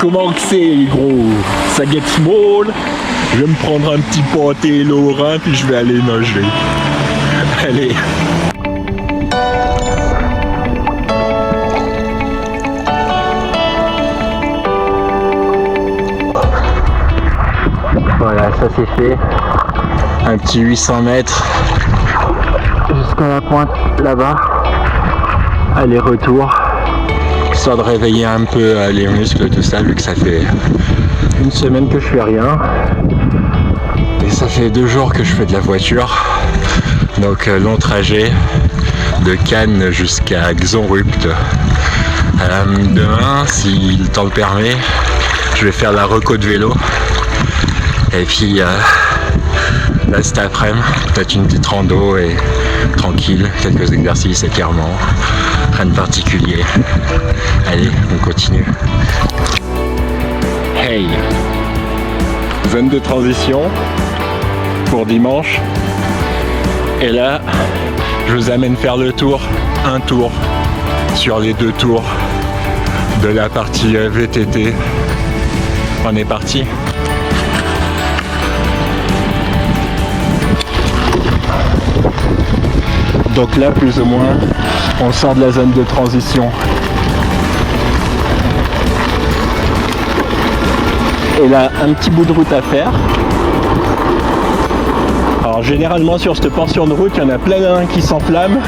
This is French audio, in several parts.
Comment que c'est, gros? Ça get small. Je vais me prendre un petit pâté lorrain puis je vais aller nager. Allez. Voilà, ça c'est fait. Un petit 800 mètres jusqu'à la pointe là-bas. Aller-retour. Histoire de réveiller un peu les muscles, tout ça, vu que ça fait une semaine que je fais rien. Et ça fait 2 jours que je fais de la voiture. Donc long trajet de Cannes jusqu'à Xonrupt. Demain, si le temps le permet, je vais faire la reco de vélo. Et puis là cet après-midi, peut-être une petite rando et tranquille, quelques exercices étirements, rien de particulier. Allez, on continue. Hey, zone de transition pour dimanche. Et là, je vous amène faire le tour, un tour sur les 2 tours de la partie VTT. On est parti. Donc là, plus ou moins, on sort de la zone de transition. Et là, un petit bout de route à faire. Alors généralement sur cette portion de route, il y en a plein qui s'enflamment,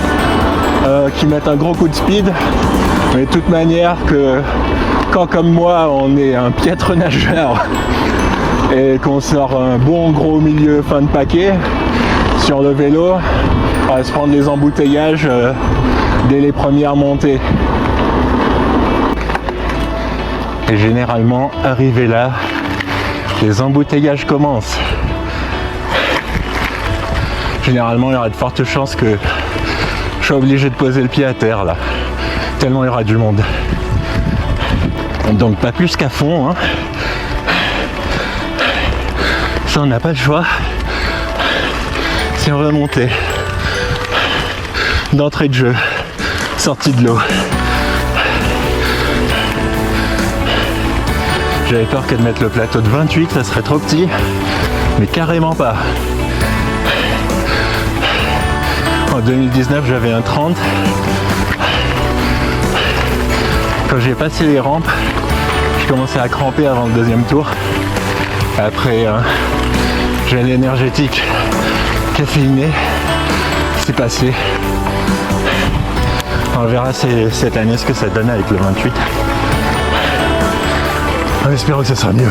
qui mettent un gros coup de speed. Mais de toute manière, que quand comme moi, on est un piètre nageur et qu'on sort un bon gros milieu fin de paquet sur le vélo, on va se prendre les embouteillages dès les premières montées. Et généralement, arrivé là, les embouteillages commencent. Généralement, il y aura de fortes chances que je sois obligé de poser le pied à terre là, tellement il y aura du monde. Donc pas plus qu'à fond, hein. Ça, on n'a pas le choix si on veut monter. D'entrée de jeu, sortie de l'eau. J'avais peur que de mettre le plateau de 28, ça serait trop petit, mais carrément pas. En 2019, j'avais un 30. Quand j'ai passé les rampes, je commençais à cramper avant le 2e tour. Après, j'ai l'énergétique caféiné. C'est passé. On verra cette année ce que ça donne avec le 28. En espérant que ça sera mieux.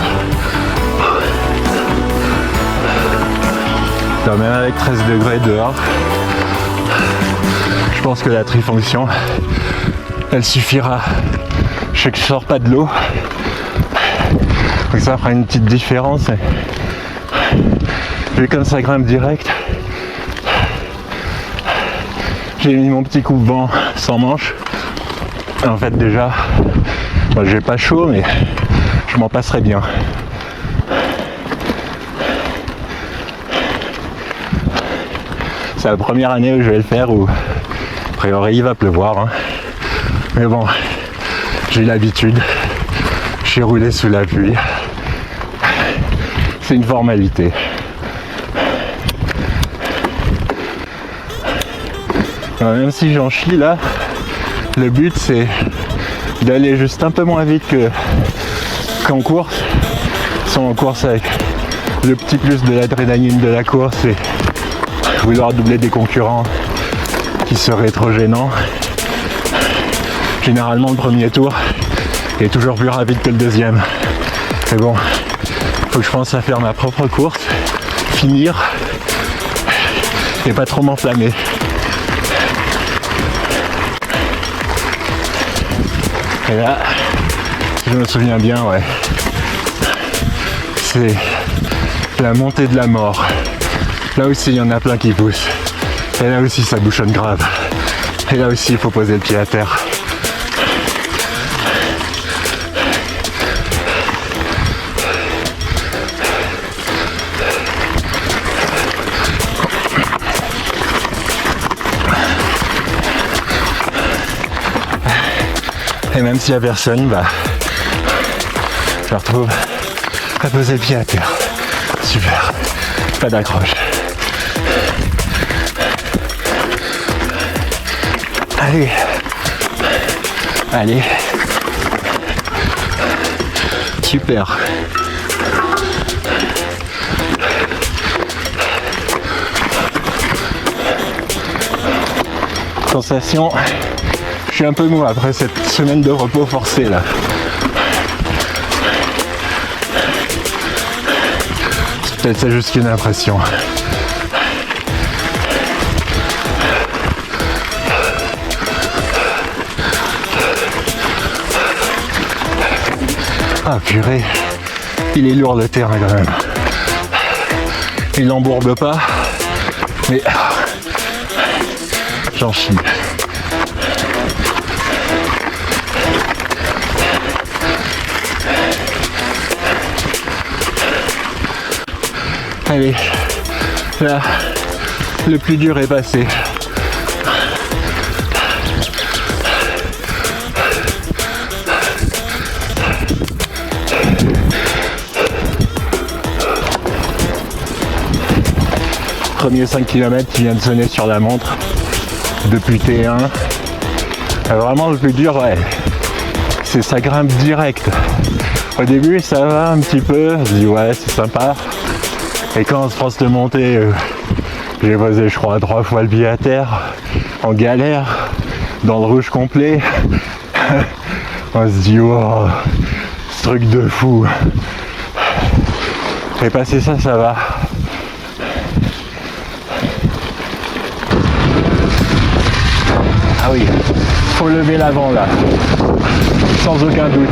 Non, même avec 13 degrés dehors, je pense que la trifonction, elle suffira. Je sais que je sors pas de l'eau, donc ça fera une petite différence. Vu comme ça grimpe direct, j'ai mis mon petit coupe-vent sans manche. En fait déjà, moi, j'ai pas chaud, mais je m'en passerai bien. C'est la première année où je vais le faire, où a priori il va pleuvoir, hein. Mais bon, j'ai l'habitude, j'ai roulé sous la pluie, c'est une formalité. Alors, même si j'en chie là, le but c'est d'aller juste un peu moins vite qu'en course. Si on en course avec le petit plus de l'adrénaline de la course et vouloir doubler des concurrents qui seraient trop gênants. Généralement le premier tour est toujours plus rapide que le deuxième. Mais bon, faut que je pense à faire ma propre course, finir et pas trop m'enflammer. Et là, si je me souviens bien, ouais, c'est la montée de la mort. Là aussi, il y en a plein qui poussent. Et là aussi, ça bouchonne grave. Et là aussi, il faut poser le pied à terre. Et même s'il n'y a personne, bah, Je me retrouve à poser le pied à terre. Super. Pas d'accroche. Allez. Allez. Super. Sensation, je suis un peu mou après cette semaine de repos forcé là. C'est peut-être juste une impression. Ah purée, il est lourd le terrain quand même. Il n'embourbe pas, mais j'en chie. Allez, là, le plus dur est passé. Premier 5 km qui vient de sonner sur la montre depuis T1. Vraiment le plus dur, ouais, c'est ça grimpe direct. Au début ça va un petit peu, je dis ouais c'est sympa. Et quand on se force de monter, j'ai posé je crois 3 fois le pied à terre, en galère, dans le rouge complet. On se dit wow, ce truc de fou. Et passer ça, ça va. Ah oui, faut lever l'avant là, sans aucun doute.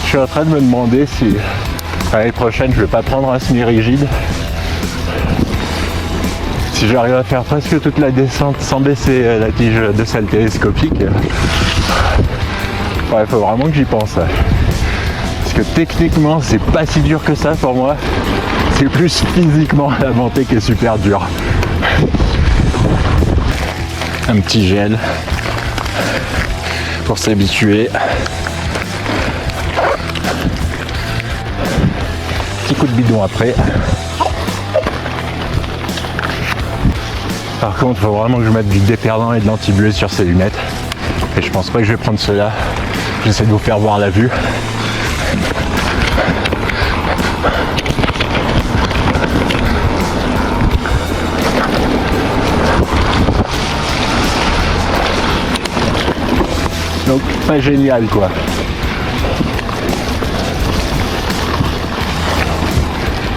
Je suis en train de me demander si l'année prochaine je vais pas prendre un semi-rigide. Si j'arrive à faire presque toute la descente sans baisser la tige de selle télescopique, ouais, faut vraiment que j'y pense. Parce que techniquement c'est pas si dur que ça pour moi. C'est plus physiquement la montée qui est super dure. Un petit gel pour s'habituer. Petit coup de bidon après. Par contre, il faut vraiment que je mette du déperlant et de l'anti-buée sur ces lunettes. Et je pense pas que je vais prendre cela. J'essaie de vous faire voir la vue. Donc pas génial quoi.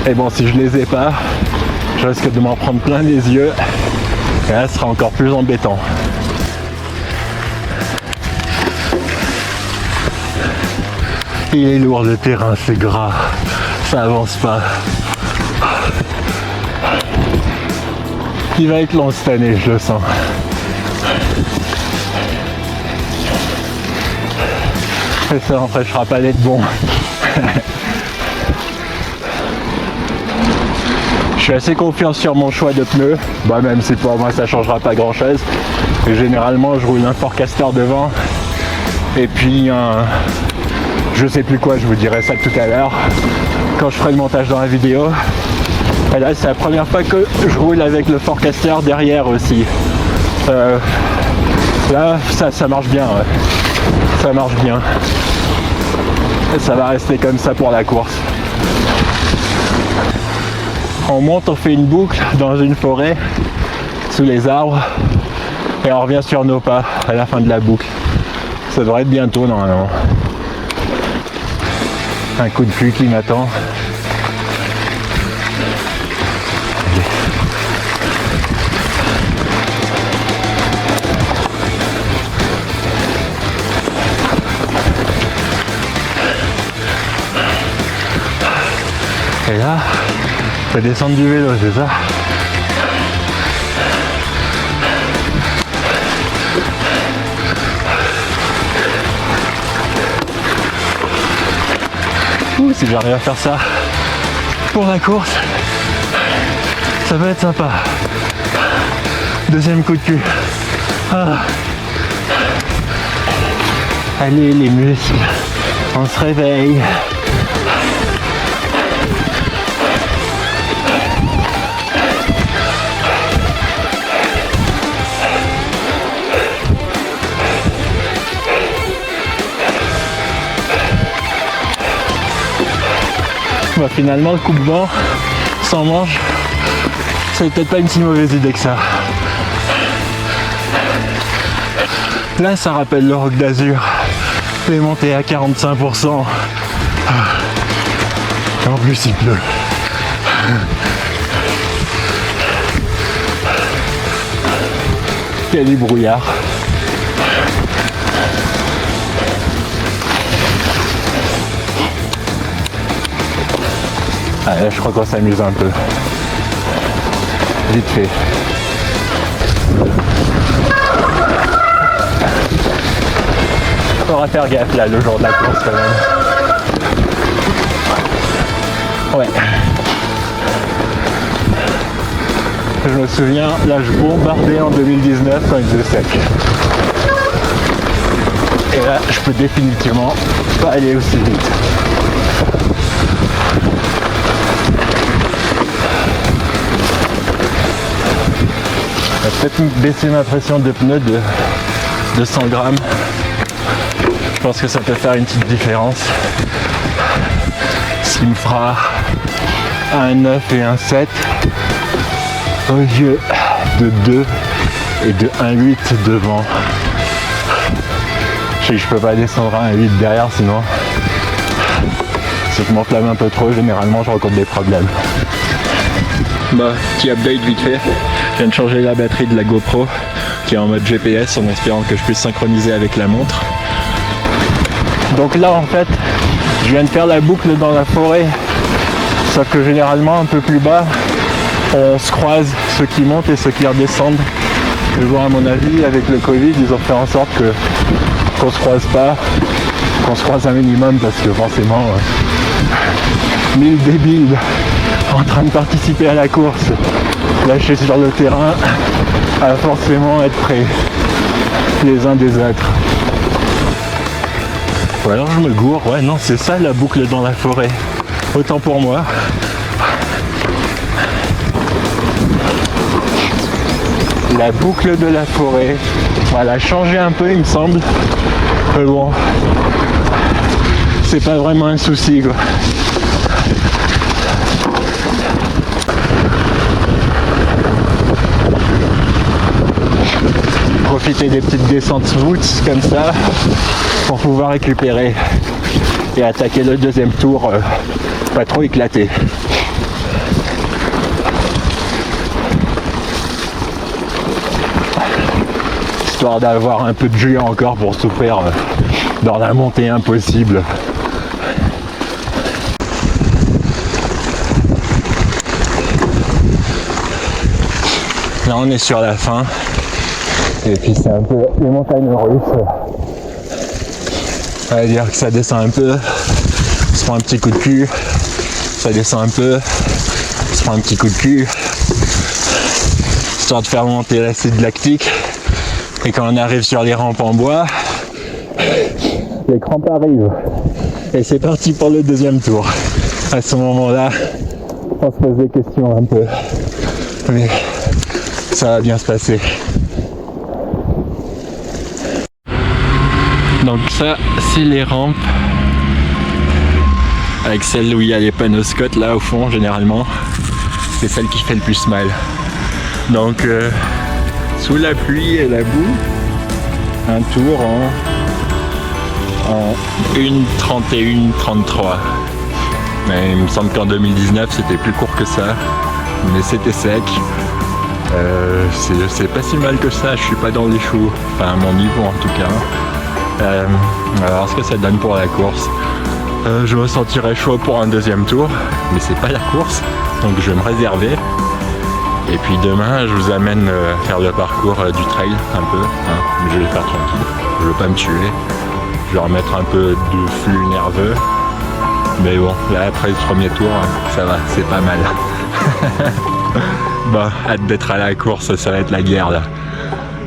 Et bon, si je les ai pas, je risque de m'en prendre plein les yeux. Et là ce sera encore plus embêtant. Il est lourd le terrain, c'est gras, ça avance pas. Il va être long cette année, je le sens. Et ça n'empêchera pas d'être bon. Je suis assez confiant sur mon choix de pneus. Bah, même si pour moi ça changera pas grand chose. Et généralement je roule un Forecaster devant. Et puis un... je sais plus quoi, je vous dirai ça tout à l'heure. Quand je ferai le montage dans la vidéo. Et là c'est la première fois que je roule avec le Forecaster derrière aussi. Là ça marche bien. Ouais. Ça marche bien. Et ça va rester comme ça pour la course. On monte, on fait une boucle dans une forêt, sous les arbres, et on revient sur nos pas à la fin de la boucle. Ça devrait être bientôt normalement. Un coup de pluie qui m'attend. Et là, faut descendre du vélo, c'est ça? Ouh, si j'arrive à faire ça pour la course, ça va être sympa. Deuxième coup de cul. Ah. Allez les muscles, on se réveille. Bah finalement le coupe-vent sans manche, c'est peut-être pas une si mauvaise idée que ça. Là ça rappelle le Roc d'Azur, les montées à 45%. Et en plus il pleut. Quel est brouillard. Ah, là, je crois qu'on s'amuse un peu. Vite fait. Faudra faire gaffe là le jour de la course quand même. Ouais. Je me souviens, là je bombardais en 2019 quand il faisait sec. Et là je peux définitivement pas aller aussi vite. Je vais peut-être baisser ma pression de pneu de 100 grammes. Je pense que ça peut faire une petite différence. Ce qui me fera un 9 et un 7 au lieu de 2 et de 1,8 devant. Je sais que je peux pas descendre à 1,8 derrière sinon si je m'enflamme un peu trop, généralement je rencontre des problèmes. Bah, petit update vite fait. Je viens de changer la batterie de la GoPro qui est en mode GPS en espérant que je puisse synchroniser avec la montre. Donc là en fait, je viens de faire la boucle dans la forêt, sauf que généralement un peu plus bas, on se croise ceux qui montent et ceux qui redescendent. Et bon, à mon avis, avec le Covid, ils ont fait en sorte qu'on se croise pas, qu'on se croise un minimum parce que forcément 1000 débiles en train de participer à la course, lâchés sur le terrain, à forcément être près les uns des autres. Ou alors je me gourre, ouais non c'est ça la boucle dans la forêt, autant pour moi. La boucle de la forêt, voilà, changer un peu il me semble, mais bon, c'est pas vraiment un souci quoi. Profiter des petites descentes smooth comme ça pour pouvoir récupérer et attaquer le deuxième tour pas trop éclaté. Histoire d'avoir un peu de jus encore pour souffrir dans la montée impossible. Là on est sur la fin. Et puis c'est un peu les montagnes russes. On va dire que ça descend un peu, on se prend un petit coup de cul, ça descend un peu, on se prend un petit coup de cul, histoire de faire monter l'acide lactique. Et quand on arrive sur les rampes en bois, les crampes arrivent. Et c'est parti pour le deuxième tour. À ce moment-là, on se pose des questions un peu. Mais ça va bien se passer. Donc ça, c'est les rampes. Avec celle où il y a les panneaux Scott là au fond, généralement. C'est celle qui fait le plus mal. Donc, sous la pluie et la boue, un tour en 1:31:33. Mais il me semble qu'en 2019, c'était plus court que ça. Mais c'était sec. C'est pas si mal que ça, je suis pas dans les choux. Enfin, à mon niveau en tout cas. Alors ce que ça donne pour la course, je me sentirais chaud pour un deuxième tour, mais c'est pas la course, donc je vais me réserver. Et puis demain je vous amène faire le parcours du trail un peu, hein. Je vais le faire tranquille, je veux pas me tuer, je vais remettre un peu de flux nerveux, mais bon là après le premier tour ça va, c'est pas mal. Bon, hâte d'être à la course, ça va être la guerre là.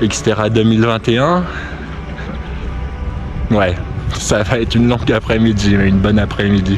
Xterra 2021. Ouais, ça va être une longue après-midi, mais une bonne après-midi.